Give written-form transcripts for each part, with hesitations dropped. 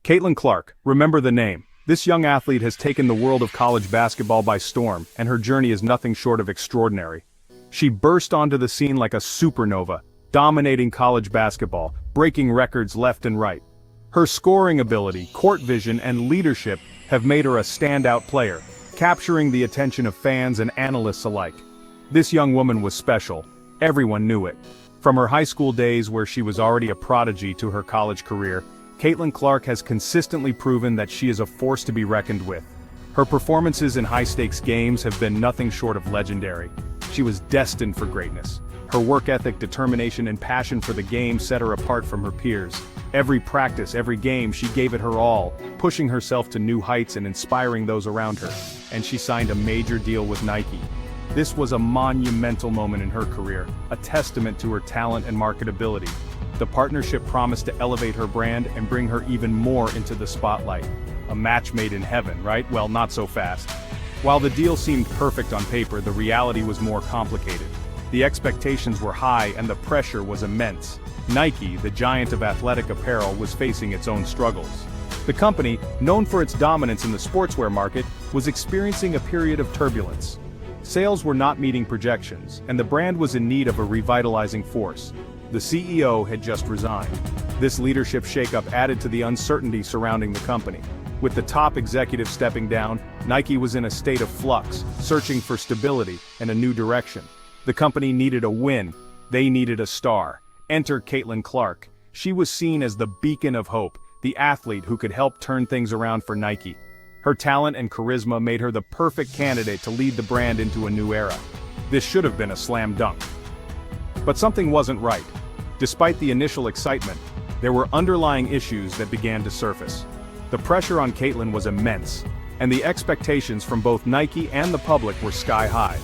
Caitlin Clark, remember the name. This young athlete has taken the world of college basketball by storm, and her journey is nothing short of extraordinary. She burst onto the scene like a supernova, dominating college basketball, breaking records left and right. Her scoring ability, court vision, and leadership have made her a standout player, capturing the attention of fans and analysts alike. This young woman was special. Everyone knew it. From her high school days where she was already a prodigy to her college career, Caitlin Clark has consistently proven that she is a force to be reckoned with. Her performances in high-stakes games have been nothing short of legendary. She was destined for greatness. Her work ethic, determination, and passion for the game set her apart from her peers. Every practice, every game, she gave it her all, pushing herself to new heights and inspiring those around her. And she signed a major deal with Nike. This was a monumental moment in her career, a testament to her talent and marketability. The partnership promised to elevate her brand and bring her even more into the spotlight. A match made in heaven, right? Well, not so fast. While the deal seemed perfect on paper, the reality was more complicated. The expectations were high and the pressure was immense. Nike, the giant of athletic apparel, was facing its own struggles. The company, known for its dominance in the sportswear market, was experiencing a period of turbulence. Sales were not meeting projections, and the brand was in need of a revitalizing force. The CEO had just resigned. This leadership shakeup added to the uncertainty surrounding the company. With the top executive stepping down, Nike was in a state of flux, searching for stability and a new direction. The company needed a win. They needed a star. Enter Caitlin Clark. She was seen as the beacon of hope, the athlete who could help turn things around for Nike. Her talent and charisma made her the perfect candidate to lead the brand into a new era. This should have been a slam dunk. But something wasn't right. Despite the initial excitement, there were underlying issues that began to surface. The pressure on Caitlin was immense, and the expectations from both Nike and the public were sky high.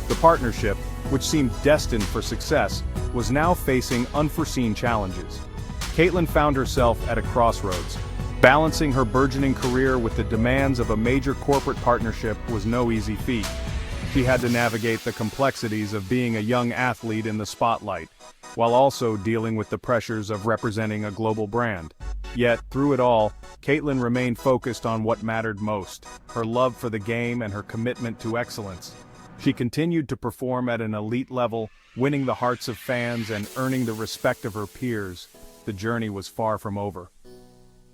The partnership, which seemed destined for success, was now facing unforeseen challenges. Caitlin found herself at a crossroads. Balancing her burgeoning career with the demands of a major corporate partnership was no easy feat. She had to navigate the complexities of being a young athlete in the spotlight, while also dealing with the pressures of representing a global brand. Yet, through it all, Caitlin remained focused on what mattered most, her love for the game and her commitment to excellence. She continued to perform at an elite level, winning the hearts of fans and earning the respect of her peers. The journey was far from over.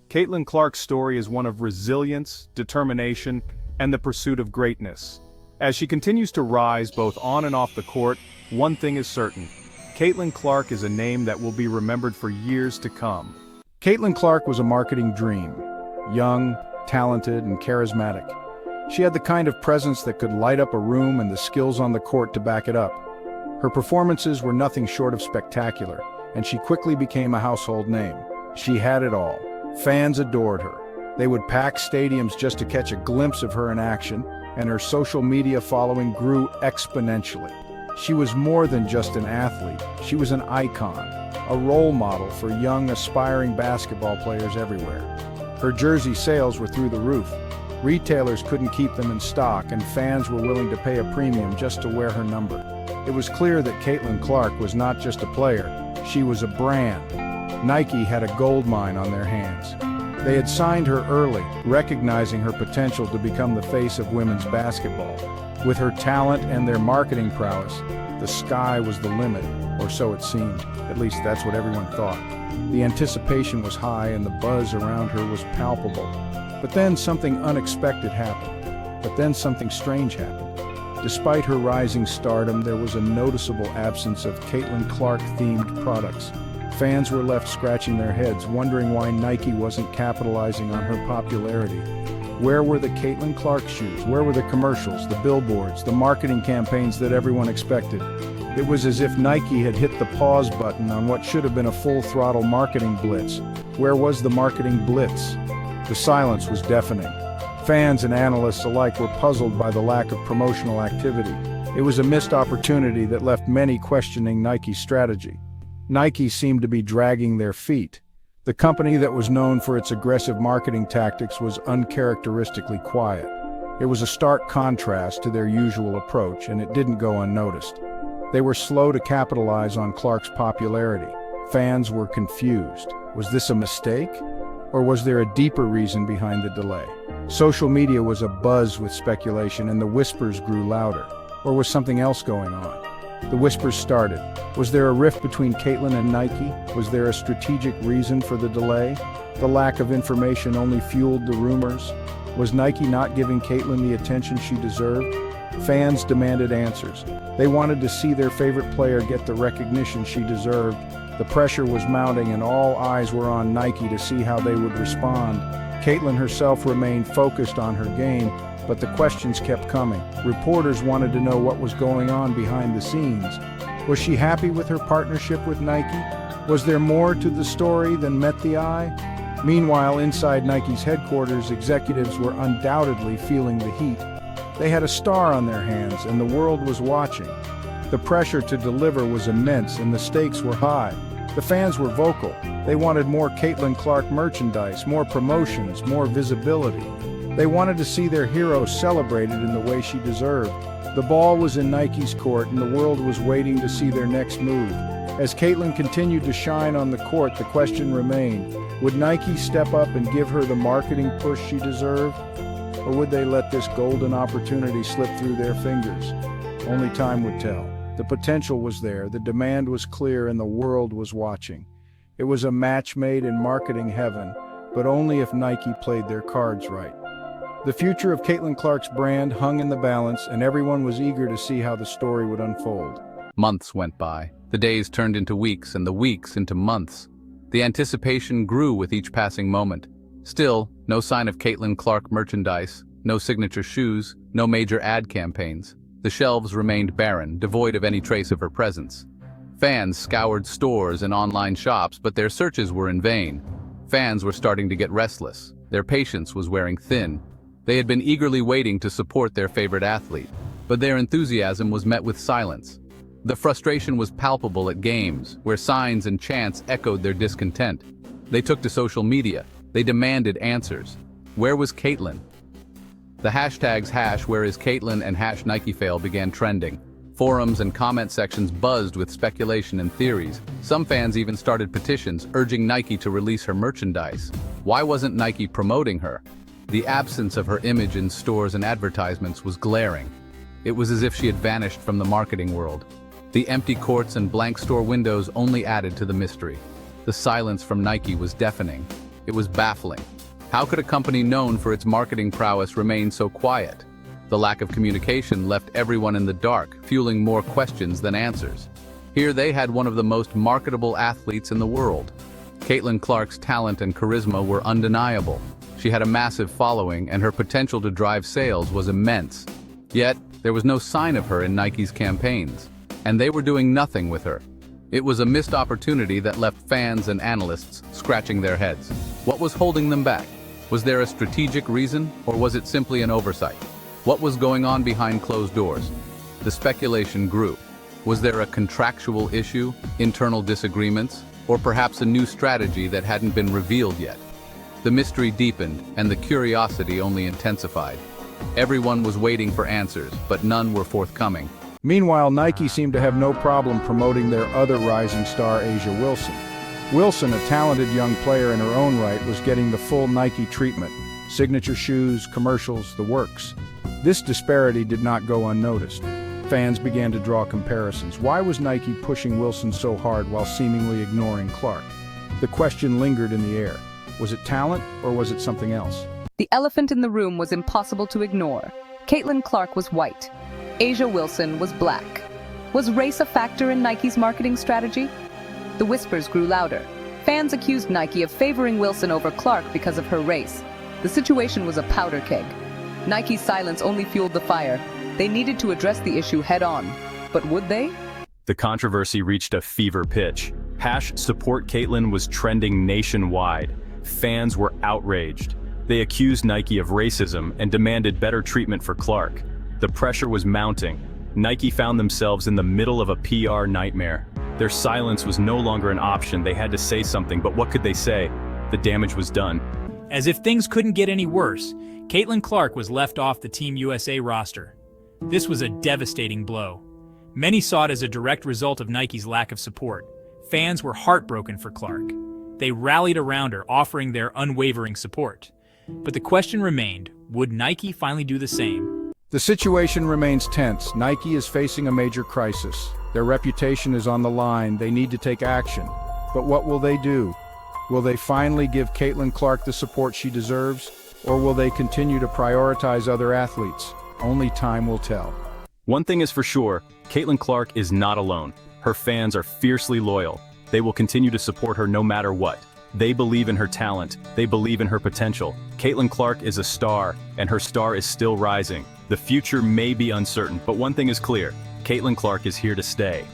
Caitlin Clark's story is one of resilience, determination, and the pursuit of greatness. As she continues to rise both on and off the court, one thing is certain. Caitlin Clark is a name that will be remembered for years to come. Caitlin Clark was a marketing dream. Young, talented, and charismatic. She had the kind of presence that could light up a room and the skills on the court to back it up. Her performances were nothing short of spectacular, and she quickly became a household name. She had it all. Fans adored her. They would pack stadiums just to catch a glimpse of her in action, and her social media following grew exponentially. She was more than just an athlete. She was an icon, a role model for young, aspiring basketball players everywhere. Her jersey sales were through the roof. Retailers couldn't keep them in stock, and fans were willing to pay a premium just to wear her number. It was clear that Caitlin Clark was not just a player, she was a brand. Nike had a gold mine on their hands. They had signed her early, recognizing her potential to become the face of women's basketball. With her talent and their marketing prowess, the sky was the limit, or so it seemed. At least that's what everyone thought. The anticipation was high and the buzz around her was palpable. But then something unexpected happened. But then something strange happened. Despite her rising stardom, there was a noticeable absence of Caitlin Clark-themed products. Fans were left scratching their heads, wondering why Nike wasn't capitalizing on her popularity. Where were the Caitlin Clark shoes? Where were the commercials, the billboards, the marketing campaigns that everyone expected? It was as if Nike had hit the pause button on what should have been a full-throttle marketing blitz. Where was the marketing blitz? The silence was deafening. Fans and analysts alike were puzzled by the lack of promotional activity. It was a missed opportunity that left many questioning Nike's strategy. Nike seemed to be dragging their feet. The company that was known for its aggressive marketing tactics was uncharacteristically quiet. It was a stark contrast to their usual approach, and it didn't go unnoticed. They were slow to capitalize on Clark's popularity. Fans were confused. Was this a mistake? Or was there a deeper reason behind the delay? Social media was abuzz with speculation, and the whispers grew louder. Or was something else going on? The whispers started. Was there a rift between Caitlin and Nike? Was there a strategic reason for the delay? The lack of information only fueled the rumors. Was Nike not giving Caitlin the attention she deserved? Fans demanded answers. They wanted to see their favorite player get the recognition she deserved. The pressure was mounting, and all eyes were on Nike to see how they would respond. Caitlin herself remained focused on her game, but the questions kept coming. Reporters wanted to know what was going on behind the scenes. Was she happy with her partnership with Nike? Was there more to the story than met the eye? Meanwhile, inside Nike's headquarters, executives were undoubtedly feeling the heat. They had a star on their hands, and the world was watching. The pressure to deliver was immense, and the stakes were high. The fans were vocal. They wanted more Caitlin Clark merchandise, more promotions, more visibility. They wanted to see their hero celebrated in the way she deserved. The ball was in Nike's court, and the world was waiting to see their next move. As Caitlin continued to shine on the court, the question remained, would Nike step up and give her the marketing push she deserved? Or would they let this golden opportunity slip through their fingers? Only time would tell. The potential was there, the demand was clear, and the world was watching. It was a match made in marketing heaven, but only if Nike played their cards right. The future of Caitlin Clark's brand hung in the balance, and everyone was eager to see how the story would unfold. Months went by. The days turned into weeks, and the weeks into months. The anticipation grew with each passing moment. Still, no sign of Caitlin Clark merchandise, no signature shoes, no major ad campaigns. The shelves remained barren, devoid of any trace of her presence. Fans scoured stores and online shops, but their searches were in vain. Fans were starting to get restless. Their patience was wearing thin. They had been eagerly waiting to support their favorite athlete, but their enthusiasm was met with silence. The frustration was palpable at games, where signs and chants echoed their discontent. They took to social media. They demanded answers. Where was Caitlin? The hashtags #WhereIsCaitlin and #NikeFail began trending. Forums and comment sections buzzed with speculation and theories. Some fans even started petitions urging Nike to release her merchandise. Why wasn't Nike promoting her? The absence of her image in stores and advertisements was glaring. It was as if she had vanished from the marketing world. The empty courts and blank store windows only added to the mystery. The silence from Nike was deafening. It was baffling. How could a company known for its marketing prowess remain so quiet? The lack of communication left everyone in the dark, fueling more questions than answers. Here they had one of the most marketable athletes in the world. Caitlin Clark's talent and charisma were undeniable. She had a massive following, and her potential to drive sales was immense. Yet, there was no sign of her in Nike's campaigns, and they were doing nothing with her. It was a missed opportunity that left fans and analysts scratching their heads. What was holding them back? Was there a strategic reason, or was it simply an oversight? What was going on behind closed doors? The speculation grew. Was there a contractual issue, internal disagreements, or perhaps a new strategy that hadn't been revealed yet? The mystery deepened, and the curiosity only intensified. Everyone was waiting for answers, but none were forthcoming. Meanwhile, Nike seemed to have no problem promoting their other rising star, A'ja Wilson. Wilson, a talented young player in her own right, was getting the full Nike treatment. Signature shoes, commercials, the works. This disparity did not go unnoticed. Fans began to draw comparisons. Why was Nike pushing Wilson so hard while seemingly ignoring Clark? The question lingered in the air. Was it talent, or was it something else? The elephant in the room was impossible to ignore. Caitlin Clark was white. A'ja Wilson was black. Was race a factor in Nike's marketing strategy? The whispers grew louder. Fans accused Nike of favoring Wilson over Clark because of her race. The situation was a powder keg. Nike's silence only fueled the fire. They needed to address the issue head-on. But would they? The controversy reached a fever pitch. #SupportCaitlin was trending nationwide. Fans were outraged. They accused Nike of racism and demanded better treatment for Clark. The pressure was mounting. Nike found themselves in the middle of a PR nightmare. Their silence was no longer an option. They had to say something, but what could they say? The damage was done. As if things couldn't get any worse, Caitlin Clark was left off the Team USA roster. This was a devastating blow. Many saw it as a direct result of Nike's lack of support. Fans were heartbroken for Clark. They rallied around her, offering their unwavering support. But the question remained, would Nike finally do the same? The situation remains tense. Nike is facing a major crisis. Their reputation is on the line. They need to take action. But what will they do? Will they finally give Caitlin Clark the support she deserves? Or will they continue to prioritize other athletes? Only time will tell. One thing is for sure, Caitlin Clark is not alone. Her fans are fiercely loyal. They will continue to support her no matter what. They believe in her talent. They believe in her potential. Caitlin Clark is a star, and her star is still rising. The future may be uncertain, but one thing is clear. Caitlin Clark is here to stay.